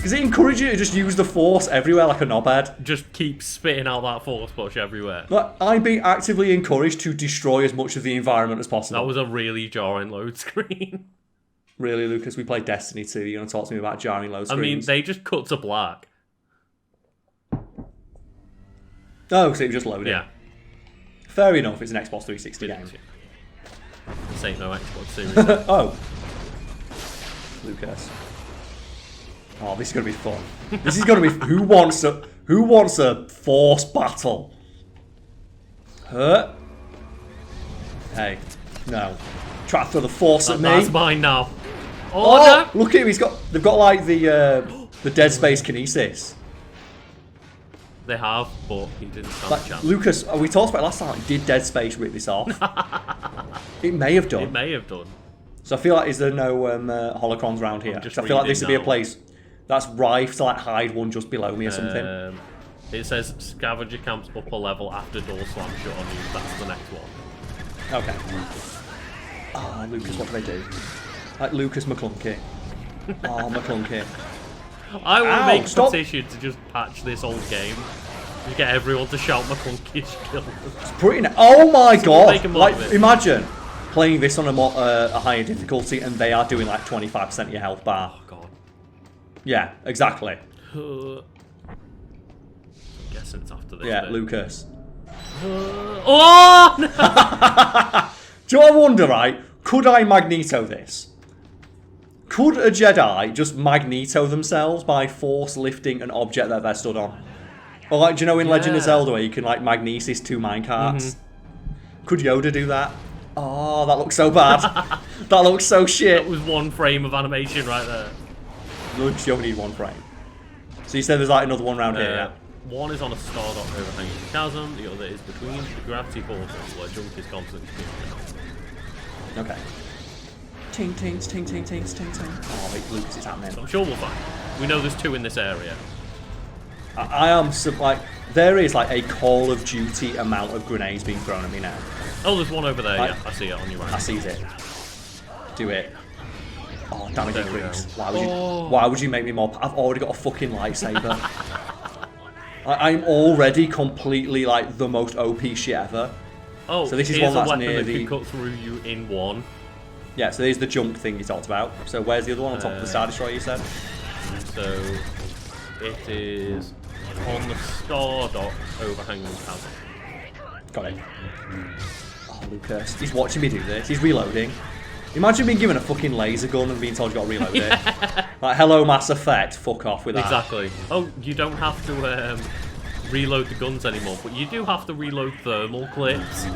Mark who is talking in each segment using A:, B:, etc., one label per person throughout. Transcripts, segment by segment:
A: Because it encourages you to just use the force everywhere like a knobhead.
B: Just keep spitting out that force push everywhere.
A: Like, I'm being actively encouraged to destroy as much of the environment as possible.
B: That was a really jarring load screen.
A: Really, Lucas? We played Destiny 2. You're going to talk to me about jarring load screens?
B: I mean, they just cut to black.
A: Oh, because it was just loading.
B: Yeah.
A: Fair enough, it's an Xbox 360 game.
B: This ain't no Xbox Series.
A: Oh. Lucas. Oh, this is going to be fun. This is going to be... Who wants a force battle? Hurt? Hey. No. Try to throw the force at me.
B: That's mine now. Oh, no!
A: Look at him. They've got like the Dead Space kinesis.
B: They have, but he didn't stand a chance.
A: Lucas, we talked about it last time. Did Dead Space rip this off? It may have done.
B: It may have done.
A: So I feel like, is there no holocrons around here? I feel like this would be a place that's rife to like hide one just below me or something.
B: It says scavenger camps upper level after door slam shut on you. That's the next one.
A: Okay. Oh, Lucas, what do they do? Like Lucas McClunky. Oh, McClunky.
B: I want to make a petition to just patch this old game. Just get everyone to shout McClunky's kill.
A: It's pretty. Oh my god! Like,
B: like,
A: imagine playing this on a higher difficulty and they are doing like 25% of your health bar.
B: Oh god.
A: Yeah, exactly.
B: I'm guessing it's after this.
A: Yeah,
B: bit.
A: Lucas.
B: Oh! No!
A: Do you know what I wonder, right? Could I Magneto this? Could a Jedi just Magneto themselves by force lifting an object that they're stood on? Or like, do you know in Legend of Zelda where you can like magnesis 2 minecarts? Could Yoda do that? Oh, that looks so bad. That looks so shit.
B: That was one frame of animation right there.
A: You only need one frame. So you said there's like another one around here, yeah?
B: One is on a star dot overhanging the chasm, the other is between the gravity portals where junk is constantly spinning.
A: Okay. Ting, tings, ting, ting, tings, ting, ting. Oh, wait, Lucas, it's happening.
B: So I'm sure we'll find. We know there's 2 in this area.
A: I am, like, there is like a Call of Duty amount of grenades being thrown at me now.
B: Oh, there's one over there, yeah. I see it on your right.
A: I see it. Do it. Oh, damage increase. Why would you make me more... I've already got a fucking lightsaber. I'm already completely, like, the most OP shit ever.
B: Oh,
A: so this is one that's near
B: that
A: the...
B: can cut through you in one.
A: Yeah, so there's the jump thing you talked about. So where's the other one? On top of the Star Destroyer, you said?
B: So it is on the star dot overhanging the chasm.
A: Got it. Oh, Lucas. He's watching me do this. He's reloading. Imagine being given a fucking laser gun and being told you got to reload it. Like, hello, Mass Effect. Fuck off with that.
B: Exactly. Oh, you don't have to reload the guns anymore, but you do have to reload thermal clips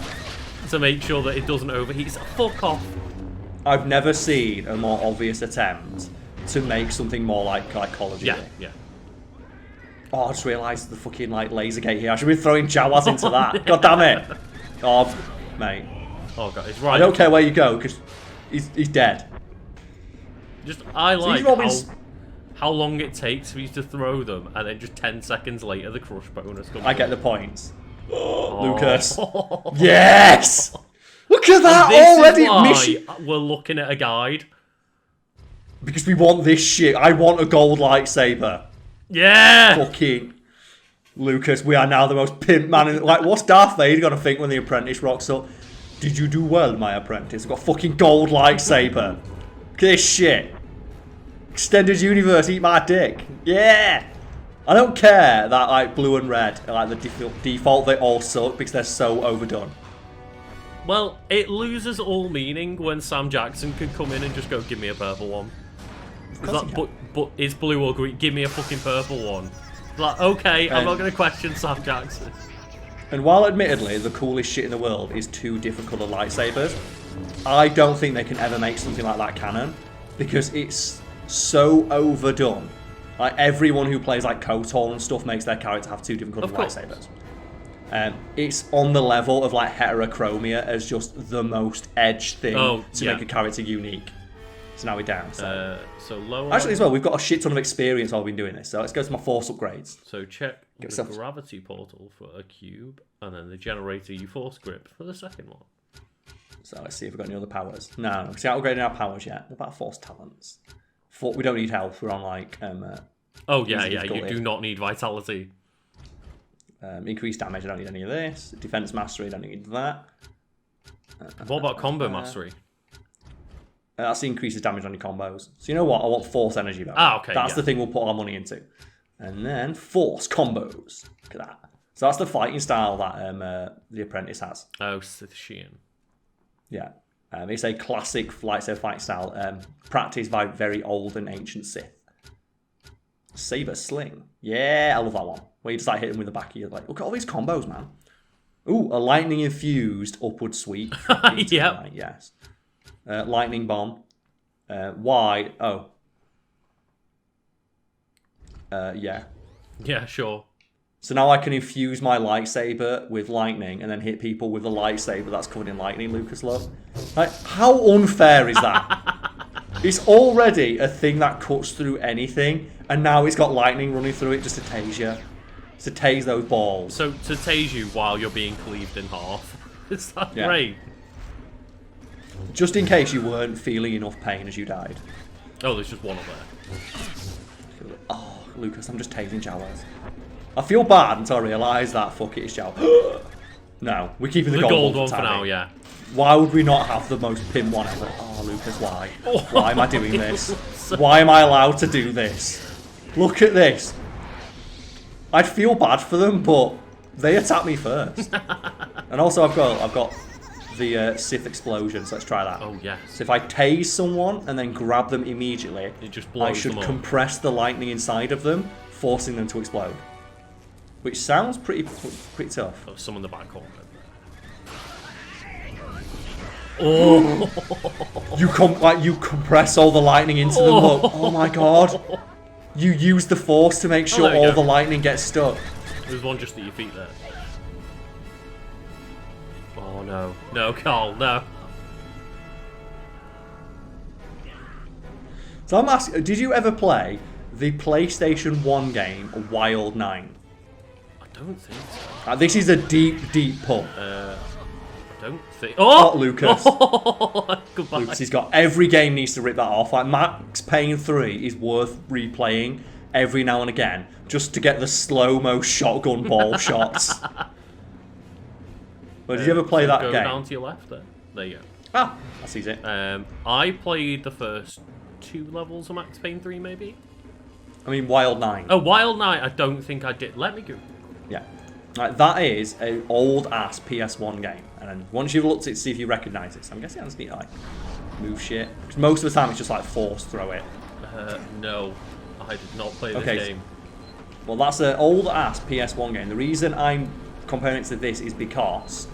B: to make sure that it doesn't overheat. Fuck off.
A: I've never seen a more obvious attempt to make something more like Call of Duty.
B: Yeah.
A: Oh, I just realised the fucking like laser gate here. I should be throwing Jawas into that. God damn it. Oh, mate.
B: Oh god, it's right.
A: I don't care where you go because he's dead.
B: Just I like how long it takes for you to throw them, and then just 10 seconds later the crush bonus comes.
A: I get the points. Lucas. Yes. Look at that already!
B: Is why we're looking at a guide.
A: Because we want this shit. I want a gold lightsaber.
B: Yeah!
A: Fucking Lucas, we are now the most pimp man in... Like, what's Darth Vader gonna think when the apprentice rocks up? Did you do well, my apprentice? I've got a fucking gold lightsaber. Look at this shit. Extended universe, eat my dick. Yeah! I don't care that, like, blue and red are, like, the default. They all suck because they're so overdone.
B: Well, it loses all meaning when Sam Jackson can come in and just go, give me a purple one. But it's blue or green, give me a fucking purple one. Like, okay, I'm not going to question Sam Jackson.
A: And while admittedly the coolest shit in the world is 2 different coloured lightsabers, I don't think they can ever make something like that canon. Because it's so overdone. Like, everyone who plays like KOTOR and stuff makes their character have 2 different coloured lightsabers. It's on the level of like heterochromia as just the most edge thing to make a character unique. So now we're down. So
B: lower.
A: Actually, as well, we've got a shit ton of experience while we've been doing this. So let's go to my force upgrades.
B: So check the gravity portal for a cube, and then the generator you force grip for the second one.
A: So let's see if we've got any other powers. No, see, I'm not upgrading our powers yet. What about force talents? We don't need health. We're on like
B: Oh, yeah, yeah, you do not need vitality.
A: Increased damage, I don't need any of this. Defense mastery, I don't need that.
B: What about combo mastery?
A: That's increases damage on your combos. So you know what? I want force energy though.
B: Ah, okay.
A: That's the thing we'll put our money into. And then force combos. Look at that. So that's the fighting style that the apprentice has.
B: Oh, Sith Sheehan.
A: Yeah. It's a classic lightsaber fighting style, practiced by very old and ancient Sith. Saber sling. Yeah, I love that one. Where you just like hit him with the back of your like, look at all these combos, man. Ooh, a lightning infused upward sweep.
B: Yep.
A: Yes. Lightning bomb. Wide. Oh. Yeah.
B: Yeah, sure.
A: So now I can infuse my lightsaber with lightning and then hit people with a lightsaber that's covered in lightning, Lucas love. Like, how unfair is that? It's already a thing that cuts through anything, and now it's got lightning running through it just to tase you. To tase those balls.
B: So, to tase you while you're being cleaved in half. Is that great?
A: Just in case you weren't feeling enough pain as you died.
B: Oh, there's just one up there.
A: Oh, Lucas, I'm just tasing Jawas. I feel bad until I realise that, fuck it, it's Jawa. No, we're keeping the gold one for
B: now, yeah.
A: Why would we not have the most pin one ever? Oh, Lucas, why? Why am I doing this? Why am I allowed to do this? Look at this. I'd feel bad for them, but they attack me first. And also, I've got the Sith explosion, so let's try that.
B: Oh, yes.
A: So if I tase someone and then grab them immediately,
B: it just blows
A: I should
B: them up.
A: compress the lightning inside of them, forcing them to explode. Which sounds pretty tough.
B: Oh, some in the back corner. Oh!
A: you compress all the lightning into them. Look, oh my god! You use the force to make sure all the lightning gets stuck.
B: There's one just at your feet there. Oh no, no, Karl, no.
A: So I'm asking, did you ever play the PlayStation 1 game Wild 9?
B: I don't think so.
A: This is a deep, deep pull.
B: I don't think. Oh,
A: Lucas.
B: Goodbye.
A: Lucas, he's got every game needs to rip that off. Like Max Payne 3 is worth replaying every now and again just to get the slow-mo shotgun ball shots. But did you ever play that
B: go
A: game?
B: Down to your left there. There you go.
A: Ah, I see it.
B: I played the first 2 levels of Max Payne 3, maybe.
A: I mean, Wild 9.
B: Oh, Wild 9. I don't think I did. Let me go.
A: Yeah. Like, that is an old-ass PS1 game. And then once you've looked at it to see if you recognise it, so I'm guessing I just need to, like, move shit. Because most of the time it's just, like, force throw it.
B: No. I did not play this game.
A: Well, that's an old-ass PS1 game. The reason I'm comparing it to this is because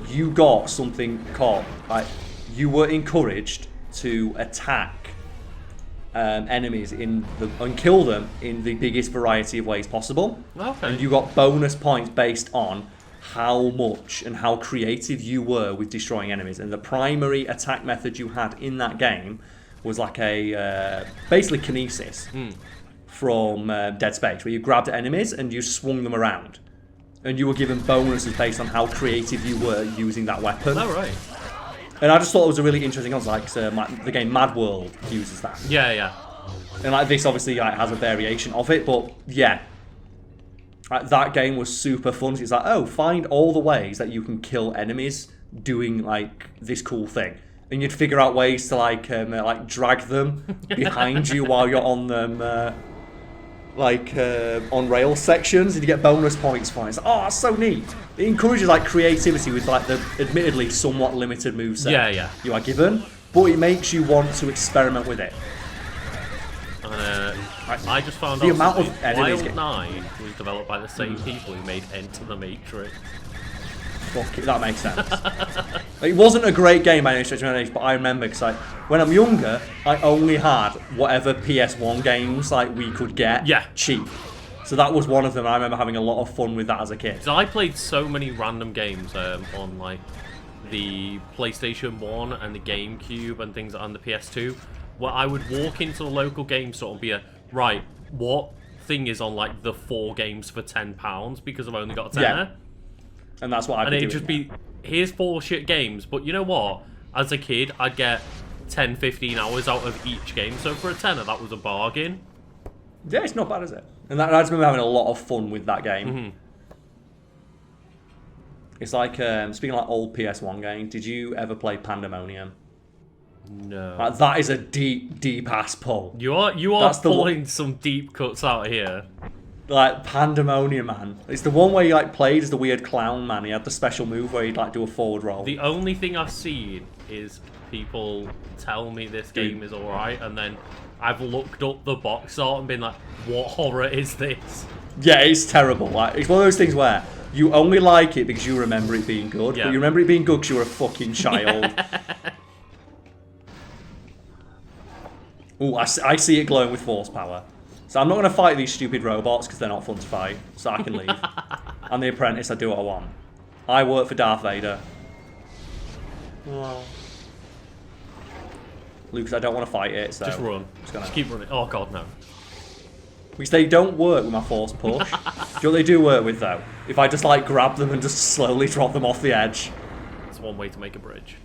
A: you got something called... Like, you were encouraged to attack enemies and kill them in the biggest variety of ways possible.
B: Okay.
A: And you got bonus points based on how much and how creative you were with destroying enemies. And the primary attack method you had in that game was like a basically kinesis from Dead Space, where you grabbed enemies and you swung them around. And you were given bonuses based on how creative you were using that weapon.
B: Oh, right.
A: And I just thought it was a really interesting concept. Like the game Mad World uses that.
B: Yeah, yeah.
A: And like this obviously like, has a variation of it, but yeah. Like, that game was super fun. It's like, oh, find all the ways that you can kill enemies doing like this cool thing. And you'd figure out ways to like drag them behind you while you're on them on rail sections, and you get bonus points for it. It's like, oh, that's so neat. It encourages like creativity with like the admittedly somewhat limited moveset you are given, but it makes you want to experiment with it.
B: I just found
A: the
B: out
A: amount of
B: Wild 9 was developed by the same people who made Enter the Matrix.
A: Fuck it, that makes sense. It wasn't a great game by any stretch of imagination, but I remember because when I'm younger, I only had whatever PS1 games like we could get cheap. So that was one of them. I remember having a lot of fun with that as a kid.
B: So I played so many random games on like the PlayStation 1 and the GameCube and things on the PS2, where I would walk into the local game store and be right, what thing is on like the 4 games for £10 because I've only got a tenner?
A: Yeah. And that's what I'd be doing.
B: And it'd just be, here's 4 shit games, but you know what? As a kid, I'd get 10, 15 hours out of each game, so for a tenner, that was a bargain.
A: Yeah, it's not bad, is it? And I just remember having a lot of fun with that game.
B: Mm-hmm.
A: It's like, speaking of like old PS1 games, did you ever play Pandemonium?
B: No.
A: Like, that is a deep, deep ass pull.
B: You are pulling some deep cuts out here.
A: Like, Pandemonium, man. It's the one where he like played as the weird clown man. He had the special move where he'd like do a forward roll.
B: The only thing I've seen is people tell me this game is alright, and then I've looked up the box art and been like, what horror is this?
A: Yeah, it's terrible. Like, it's one of those things where you only like it because you remember it being good, but you remember it being good because you were a fucking child. Ooh, I see it glowing with force power. So I'm not going to fight these stupid robots because they're not fun to fight, so I can leave. I'm the apprentice, I do what I want. I work for Darth Vader. Oh. Lucas, I don't want to fight it, so...
B: Just run. Just keep running. Oh god, no.
A: Because they don't work with my force push. Do you know what they do work with, though? If I just, like, grab them and just slowly drop them off the edge.
B: It's one way to make a bridge.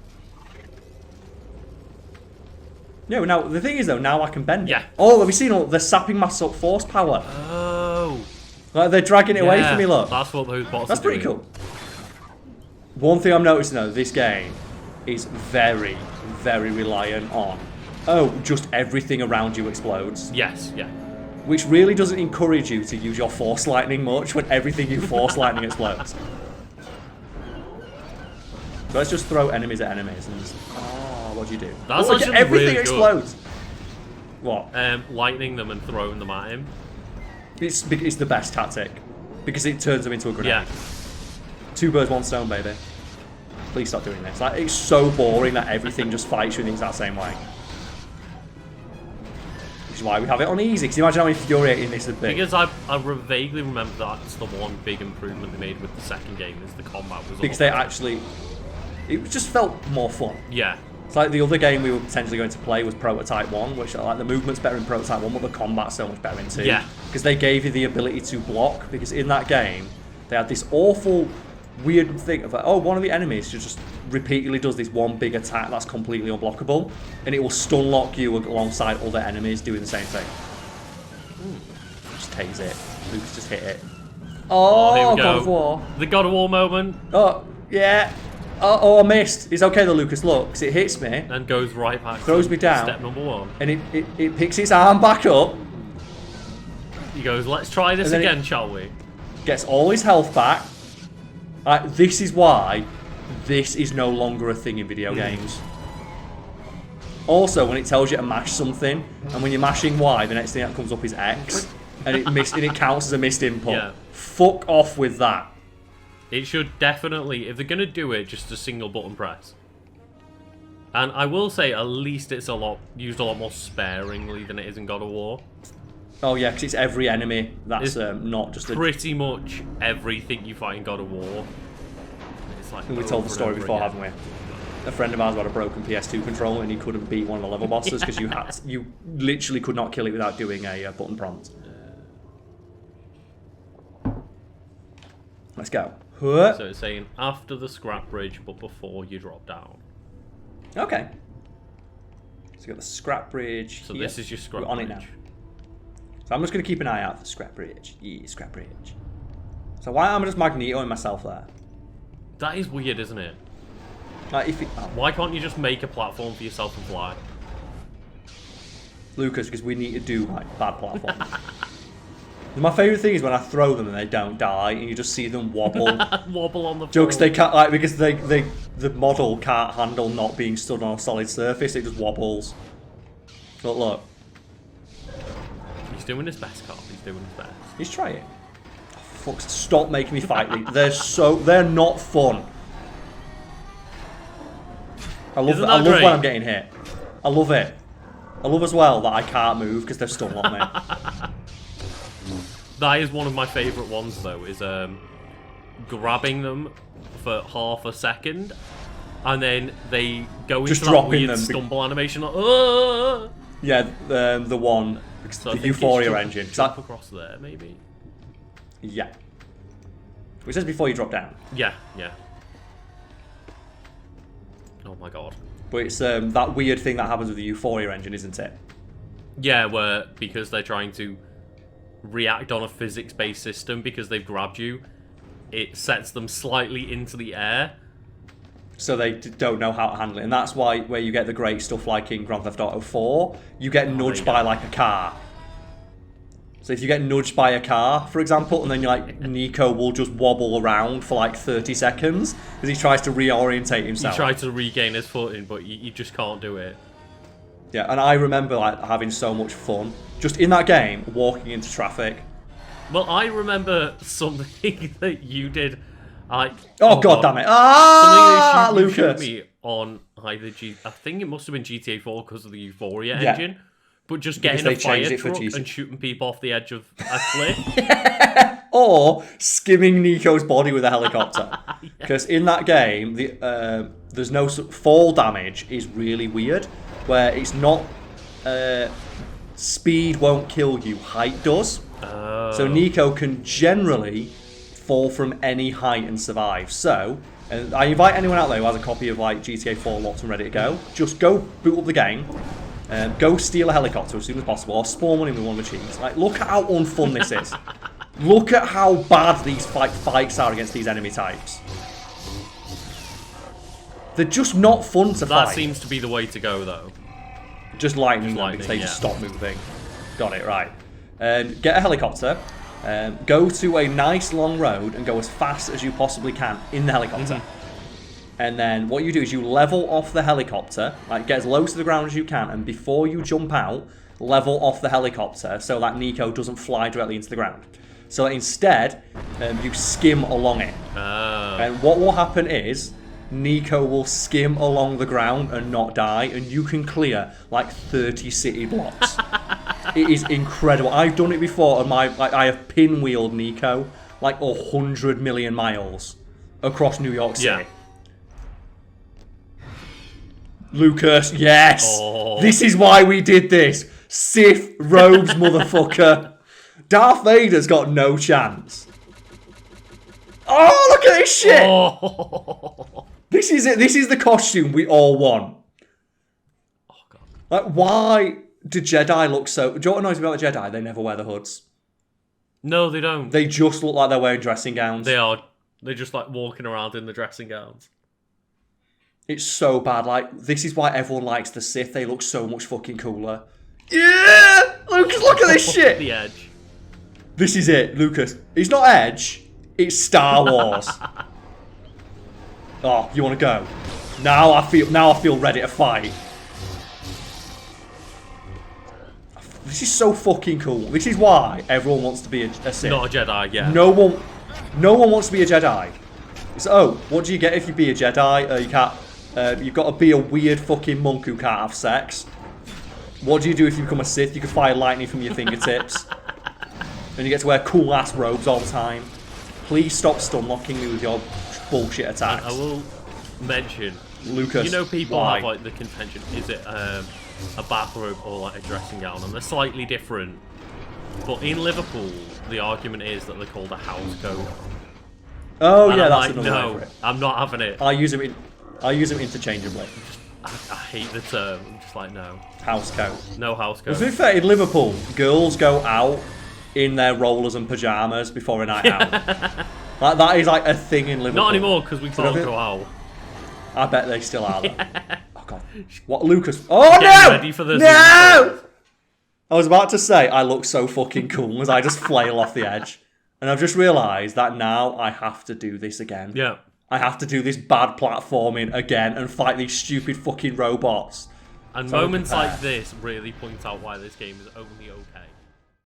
A: Yeah, now, the thing is, though, now I can bend it.
B: Yeah.
A: Oh, have you seen all... They're sapping my force power.
B: Oh.
A: Like, they're dragging it away from me, look.
B: That's what those bots
A: That's
B: are
A: pretty
B: doing.
A: cool. One thing I'm noticing, though, this game is very, very reliant on... Oh, just everything around you explodes.
B: Yes, yeah.
A: Which really doesn't encourage you to use your force lightning much when everything you force lightning explodes. So let's just throw enemies at enemies and just... Oh, what do you do?
B: That's
A: look,
B: actually
A: everything
B: really
A: explodes. What?
B: Lightning them and throwing them at him.
A: It's the best tactic. Because it turns them into a grenade.
B: Yeah.
A: 2 birds, 1 stone, baby. Please stop doing this. Like, it's so boring that everything just fights you in the exact same way. Which is why we have it on easy. Because imagine how infuriating this would be.
B: Because I vaguely remember that's the one big improvement they made with the second game is the combat was
A: because they actually... It just felt more fun.
B: Yeah.
A: It's like the other game we were potentially going to play was Prototype 1, which like the movement's better in Prototype 1, but the combat's so much better in 2.
B: Yeah.
A: Because they gave you the ability to block, because in that game, they had this awful, weird thing of like, oh, one of the enemies just repeatedly does this one big attack that's completely unblockable, and it will stun lock you alongside other enemies doing the same thing. Just tase it. Lucas just hit it. Oh,
B: here we go.
A: God of War.
B: The God of War moment.
A: Oh, yeah. Oh, I missed. It's okay though, Lucas. Look, because it hits me.
B: And goes right back.
A: Throws me down.
B: Step number 1.
A: And it picks its arm back up.
B: He goes, let's try this again, shall we?
A: Gets all his health back. This is why this is no longer a thing in video games. Also, when it tells you to mash something, and when you're mashing Y, the next thing that comes up is X, and it counts as a missed input.
B: Yeah.
A: Fuck off with that.
B: It should definitely, if they're going to do it, just a single button press. And I will say, at least it's used a lot more sparingly than it is in God of War.
A: Oh yeah, because it's every enemy. That's not just
B: pretty much everything you fight in God of War. It's like
A: we told the story before, haven't we? A friend of ours had a broken PS2 controller and he couldn't beat one of the level bosses because you literally could not kill it without doing a button prompt. Let's go.
B: So it's saying after the scrap bridge, but before you drop down.
A: Okay. So you got the scrap bridge.
B: So
A: here.
B: this is your scrap
A: We're on
B: bridge.
A: it now. So I'm just going to keep an eye out for scrap bridge. Yeah, scrap bridge. So why am I just magnetoing myself there?
B: That is weird, isn't it?
A: Like
B: Why can't you just make a platform for yourself and fly?
A: Lucas, because we need to do like bad platforms. My favourite thing is when I throw them and they don't die, and you just see them wobble.
B: Wobble on the floor.
A: Jokes they can't, like, because the model can't handle not being stood on a solid surface. It just wobbles. But look,
B: he's doing his best, Carl. He's doing his best.
A: he's trying. Oh, fuck! Stop making me fight these. They're not fun. I love when I'm getting hit. I love it. I love as well that I can't move because they're stun on me.
B: That is one of my favourite ones, though, is grabbing them for half a second, and then they go into that weird stumble animation. Like,
A: yeah, the one,
B: so
A: the Euphoria engine.
B: Jump across there, maybe?
A: Yeah. It says before you drop down.
B: Yeah, yeah. Oh my god.
A: But it's that weird thing that happens with the Euphoria engine, isn't it?
B: Yeah, where, because they're trying to react on a physics-based system because they've grabbed you, it sets them slightly into the air.
A: So they don't know how to handle it. And that's why where you get the great stuff like in Grand Theft Auto 4, you get nudged by like a car. So if you get nudged by a car, for example, and then you're like, Niko will just wobble around for like 30 seconds because he tries to reorientate himself.
B: He tries to regain his footing, but you just can't do it.
A: Yeah, and I remember like having so much fun just in that game, walking into traffic.
B: Well, I remember something that you did.
A: Oh god damn it! Ah,
B: something that you
A: Lucas.
B: showed me on either I think it must have been GTA 4 because of the Euphoria engine. But just getting a fire truck and shooting people off the edge of a cliff.
A: Or skimming Niko's body with a helicopter. Because in that game, there's no fall damage is really weird. Where it's not speed won't kill you, height does.
B: Oh.
A: So Niko can generally fall from any height and survive. So, and I invite anyone out there who has a copy of like GTA 4 locked and ready to go, just go boot up the game. Go steal a helicopter as soon as possible, or spawn one in with one of the cheats. Like, look at how unfun this is. Look at how bad these fights are against these enemy types. They're just not fun to fight.
B: That seems to be the way to go, though.
A: Just lightning them because they just stop moving. Got it, right. Get a helicopter. Go to a nice long road and go as fast as you possibly can in the helicopter. And then what you do is you level off the helicopter, like get as low to the ground as you can, and before you jump out, level off the helicopter so that Niko doesn't fly directly into the ground. So instead, you skim along it. And what will happen is, Niko will skim along the ground and not die, and you can clear like 30 city blocks. It is incredible. I've done it before, and I have pinwheeled Niko like 100 million miles across New York City.
B: Yeah.
A: Lucas, yes!
B: Oh.
A: This is why we did this. Sith robes, motherfucker. Darth Vader's got no chance. Oh, look at this shit!
B: Oh.
A: This is it. This is the costume we all want.
B: Oh, God.
A: Like, why do Jedi look so... Do you know what annoys me about the Jedi? They never wear the hoods.
B: No, they don't.
A: They just look like they're wearing dressing gowns.
B: They are. They're just like walking around in the dressing gowns.
A: It's so bad. Like, this is why everyone likes the Sith. They look so much fucking cooler. Yeah! Lucas, look at this shit!
B: The Edge.
A: This is it, Lucas. It's not Edge. It's Star Wars. Oh, you want to go? Now I feel ready to fight. This is so fucking cool. This is why everyone wants to be a Sith.
B: Not a Jedi, yeah.
A: No one wants to be a Jedi. It's, oh, what do you get if you be a Jedi? You can't. You've got to be a weird fucking monk who can't have sex. What do you do if you become a Sith? You can fire lightning from your fingertips. And you get to wear cool ass robes all the time. Please stop stun locking me with your bullshit attacks.
B: I will mention,
A: Lucas,
B: you know, people
A: why?
B: have like the contention, is it a bathrobe or like a dressing gown, and they're slightly different. But in Liverpool, the argument is that they're called a house coat.
A: Oh
B: And
A: yeah,
B: I'm
A: that's
B: like,
A: another
B: no,
A: word for it.
B: I'm not having it.
A: I use them interchangeably.
B: I hate the term. I'm just like, no.
A: House coat.
B: No house
A: To
B: coat.
A: be fair, in Liverpool, girls go out in their rollers and pajamas before a night out. Like, that is like a thing in Liverpool.
B: Not anymore, because we can't go out.
A: I bet they still are. Though. Oh god. What, Lucas? Oh
B: Getting
A: no!
B: ready for the
A: No!
B: Zoom
A: I was about to say I look so fucking cool as I just flail off the edge. And I've just realised that now I have to do this again.
B: Yeah.
A: I have to do this bad platforming again and fight these stupid fucking robots.
B: And
A: So
B: moments
A: prepare.
B: like this really point out why this game is only okay.